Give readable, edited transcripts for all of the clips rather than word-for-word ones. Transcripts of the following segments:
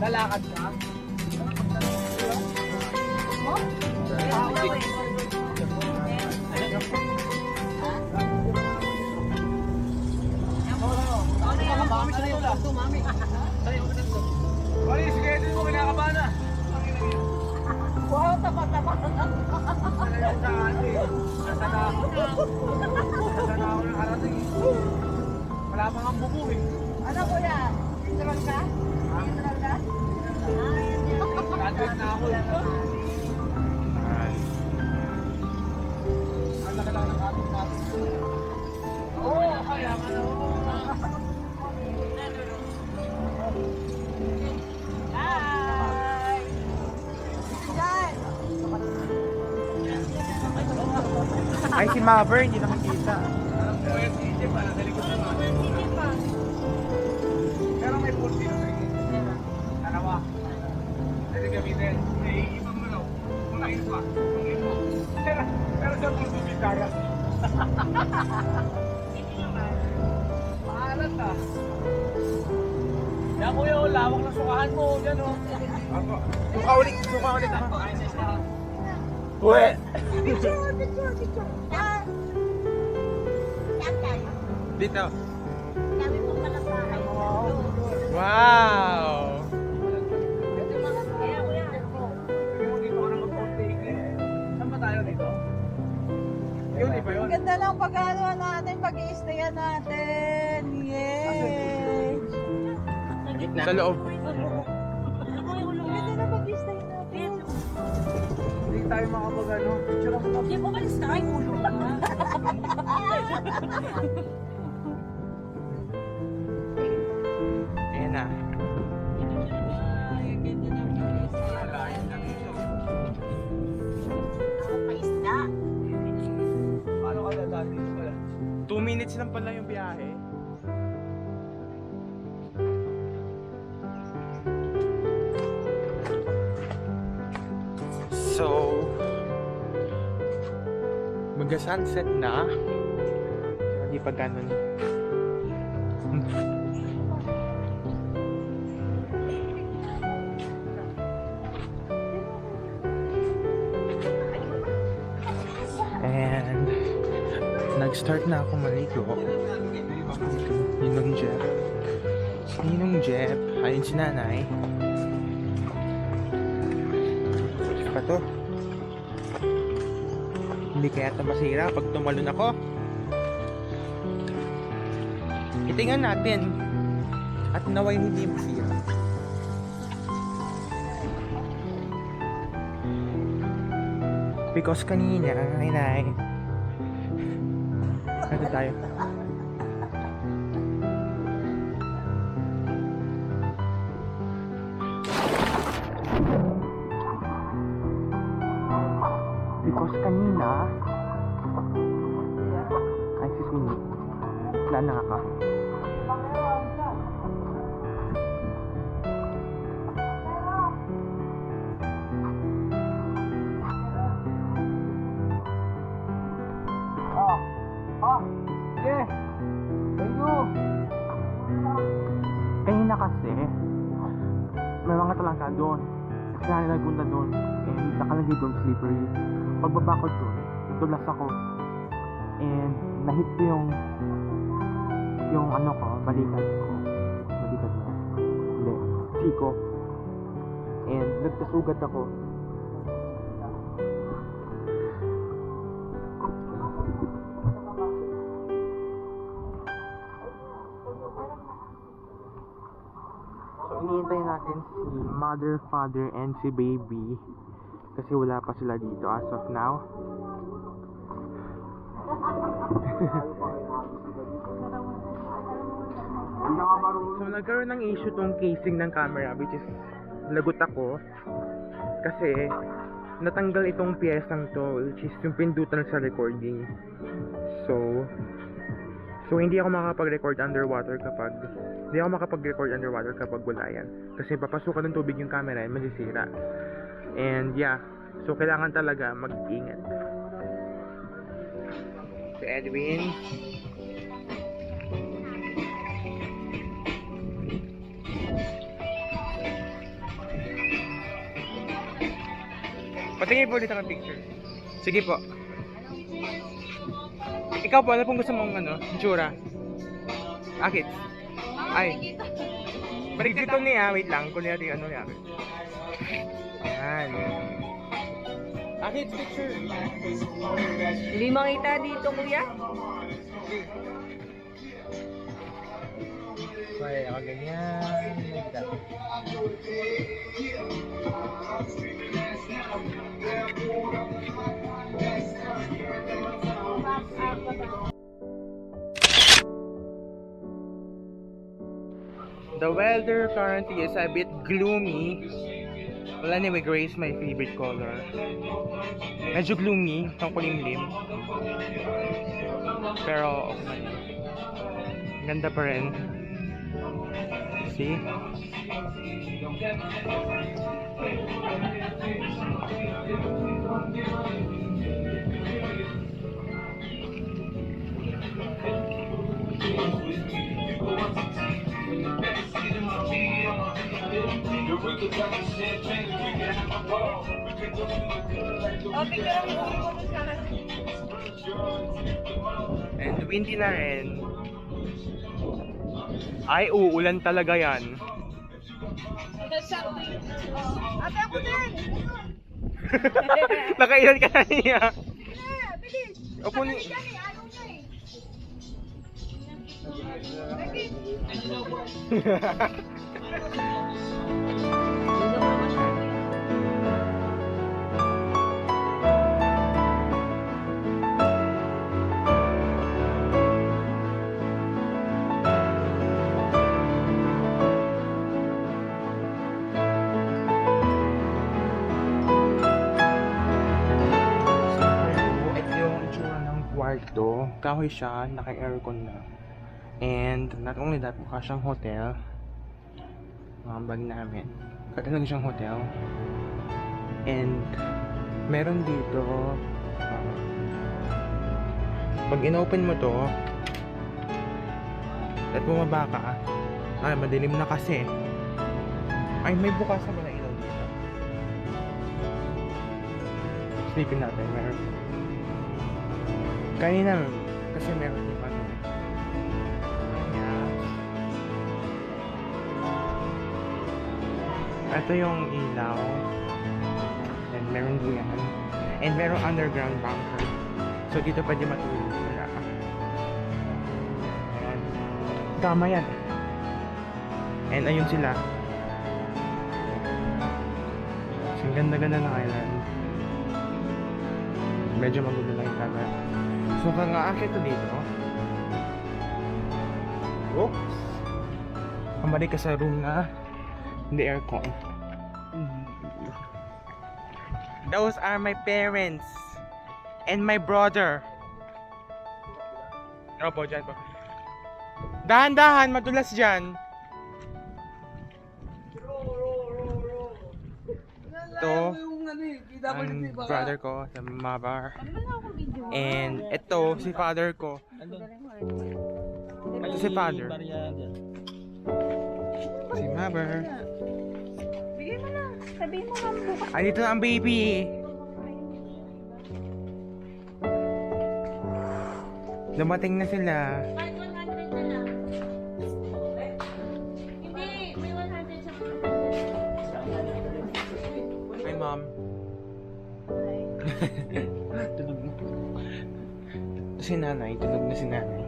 Lalakad ka? Mali, sige, ito mo kinakabahan na. Wow, tapat-tapat. Nasana ako ng harating. Wala pang ang bubuhin. Ano kuya? Intral ka? Intral ka? Graduate na ako. Ang laki-laki ng ating natin. Oo, kaya ka na. Hi! Yan! Ay, si Maver, hindi nakikita. Alam ko yung CJ pa, nasa likod na mga. Pero may pool dito sa inyo. Dalawa. Pwede gamitin. May ibang mo daw. Mga iba. Pero sa pool dito kaya. Maalat ah. Yan kuya, lawak na sukahan mo. Yan o. Suka ulit ako. Uwe! Picture! Yan! Yan tayo. Dito. Kami po pala bahay. Wow! Ito mga kaya kuya. Dito ka na mag-take. Saan ba tayo dito? Yun, iba yun. Ang ganda ng pag-ano natin, pag-i-stayan natin. Yay! Sa loob. Ang ganda na pag-i-stay natin. Hindi tayo makapag-ano. Picture ako. Hindi po malis na kayo ulo. Ayan na. Ang ganda ng pag-i-stay. Layan lang ito. Paisda. Paano ka dadaan dito pala? 2 minutes lang pala yung biyahe. So, mag-sunset na. Hindi pa ganun. And nag-start na ako maligo. Ninong Jeff. Ninong Jeff. Ayun si nanay. Pa to. Hindi kaya ito masira pag tumalon ako. Itingan natin. At naway hindi masira. Because kanina, ay ano tayo? Because kanina, ay sis Winnie, nana ka. Yeah. Thank you. Kanina kasi, may mga talangka doon. Kasi na nagpunta doon. And nakalagay doon slippery. Pagbaba ko doon, nadulas ako. And nahit ko yung ano ko, balikat ko. Balikat mo. Hindi, siko. And nagkasugat ako. So, iniintay natin si mother, father, and si baby. Kasi wala pa sila dito as of now. So, nagkaroon ng issue tong casing ng camera, which is lagot ako. Kasi, natanggal itong piyesang to, which is yung pindutan sa recording. So, hindi ako makapag-record underwater kapag wala yan. Kasi papasukan ng tubig yung camera and masisira. And yeah, so kailangan talaga mag-ingat. Si Edwin. Patingin po ulit ako ng picture. Sige po. Ikaw po, ano pong gusto mong itsura? Akit? Ay. Balik dito niya, wait lang. Kunin natin ano niya. Yan. Akit, picture. Hindi makita dito, kuya. Okay, ako ganyan. The weather currently is a bit gloomy. Well, anyway, gray is my favorite color. Medyo gloomy, itong kulimlim. Pero, okay man yun. Ganda pa rin. See? And windy na rin. Ay, uulan talaga yan. Ate, ako din! Nakailan ka na niya. Bilis! Opo ni... Ayaw niya eh. Ito yung itsura ng kwarto. Kahoy siya, naka-aircon na. And not only that, mukha siyang hotel. Mga bag namin. Talaga siyang hotel. And meron dito, pag in-open mo to, at bumaba ka, ay madilim na kasi. Ay, may bukas na ilaw dito. Sleepin natin, meron. Kanina, kasi meron yung ano. Ayan. Ito yung ilaw. And meron din yan. And meron underground bunker. So dito pwede matulog sila. Ayan. Tama yan. And ayun sila. So, ang ganda-ganda ng island. Medyo magulo lang yung camera. So kung aakit ko dito, oops, kamali ka sa room na hindi aircon. Those are my parents and my brother. Ano po, dyan po. Dahan-dahan, madulas dyan. Ito, ang brother ko, sa Mabar. And ito, si father ko. Ito si father. Si Mabar. Bigay mo na. Sabihin mo lang bukas. Ay, dito na ang baby. Dumating na sila. Kahit 100 na lang. Hindi, may 100 sa Hi, mom. Tulog na. Ito si nanay. Tulog na si nanay.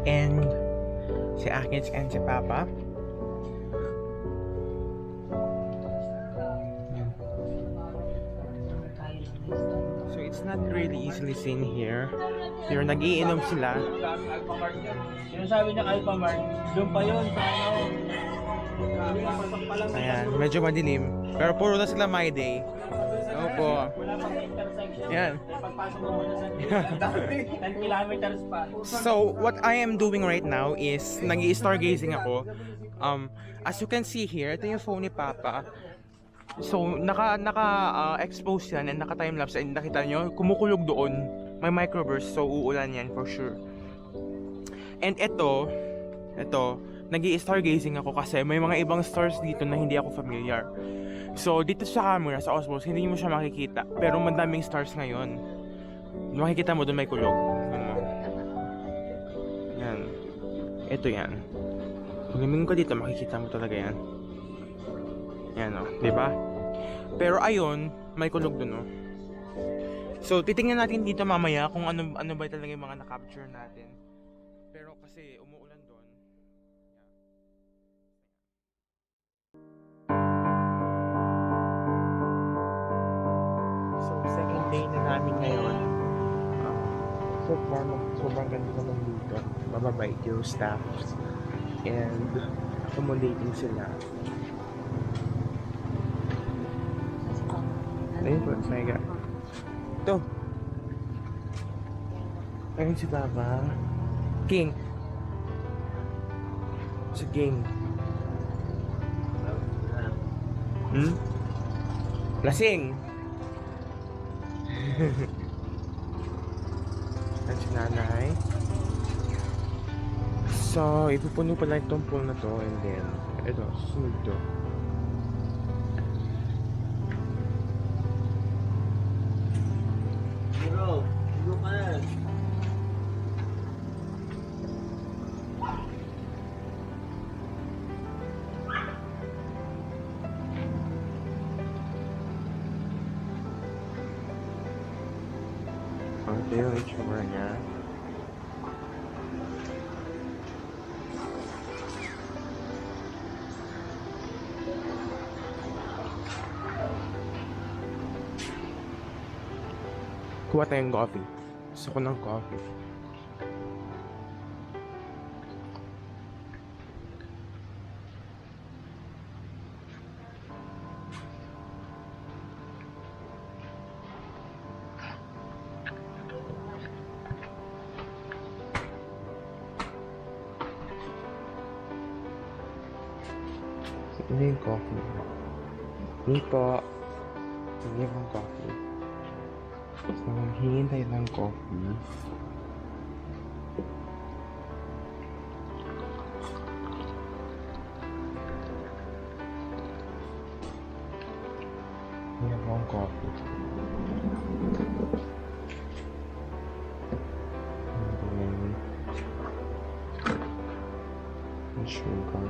And si Akits and si Papa. Yan. So it's not really easily seen here. Pero nag-iinom sila. Sinasabi niya Alphamart, doon pa yun sa ano. Ayan, medyo madilim. Pero puro na sila my day. Opo. Wala pang intersection. Yan. Pagpasok mo muna sa 10 kilometers pa. So, what I am doing right now is nag-i-stargazing ako. As you can see here, ito yung phone ni Papa. So, naka-expose yan and naka-timelapse. And nakita nyo, kumukulog doon. May microburst, so uulan yan for sure. And ito, nag-i-stargazing ako kasi may mga ibang stars dito na hindi ako familiar. So, dito sa camera, sa Osmos, hindi mo siya makikita. Pero madaming stars ngayon. Makikita mo doon may kulog. Ano? Yan. Ito yan. Pag lumingon ka dito, makikita mo talaga yan. Yan o, diba? Pero ayun, may kulog doon o. So, titingnan natin dito mamaya kung ano ba talaga yung mga na-capture natin. Pero kasi umuulan doon. So, second day na namin ngayon. Sobrang ganda naman dito. Mababait yung staff. And accommodating sila. Ayun po, my God. Ito. Ayun si Papa. King. Si King. Lasing. At si Nanay. So, ipupuno pala itong pool na to. And then, ito, susunod to. Bro, tulog ka na. Ito yung itsura niya. Kuha tayong coffee. Gusto ko ng coffee. Ano yung coffee? Hindi po. Hindi akong coffee. So, hingin tayo ng coffee. Hindi akong coffee. And then, sugar.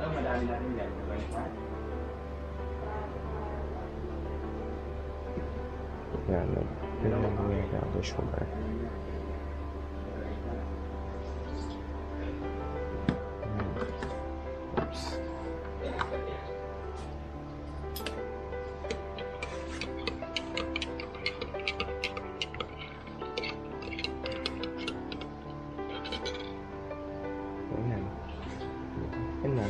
Madami natin yan. Yan, pinamang nangyayari ako sugar. Oops. Ayan. Ayan na.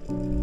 Bye.